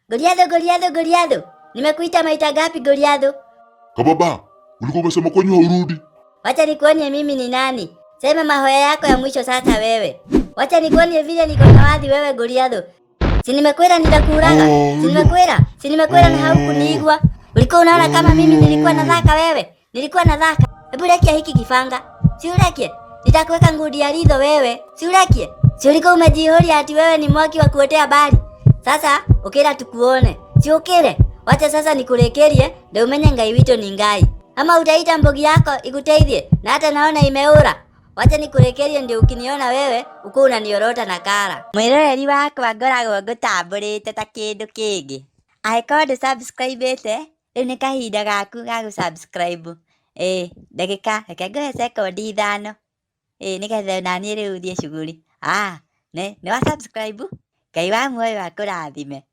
Goliath, Goliath, Goliath. Nimekuita maita gapi Goliath? Kababa, ulikuwa umesema kwani haurudi? Wacha nikuone mimi ni nani. Sema mahoya yako ya mwisho sasa wewe. Wacha nikuone vile niko na wadhi wewe Goliath. Si nimekwenda nitakuraga. Si nimekwenda na haukuniigwa. Ulikuwa unaona kama mimi nilikuwa nadhaka wewe? Nilikuwa nadhaka. Hebu lekia hiki kifanga. Si ulekie. Nitakuweka ngudi ya lidho wewe. Si ulekie. Si ulikuwa umejihori ati wewe ni mwaki wa kuotea bali. Sasa ukira tukuone. Si ukire. Wacha sasa nikulekerie ndio umenye ngai wito ni ngai. Ama utaita mbogi yako ikuteithie na hata naona imeura. Wacha nikulekerie ndio ukiniona wewe uko unaniorota na kara. Mwiroreri wakwa ngoragwo ngutambũrĩte ta kĩndũ kĩngĩ. Angĩkorwo ndũsubscribe-ĩte rĩu nĩ kahinda gaku ga gũsubscribe. Ndagĩka reke ngũhe sekondi 5. Nĩgetha naniĩ rĩu thiĩ shughuli. Nĩ wa subscribe? Ngai wa muoyo akũrathime.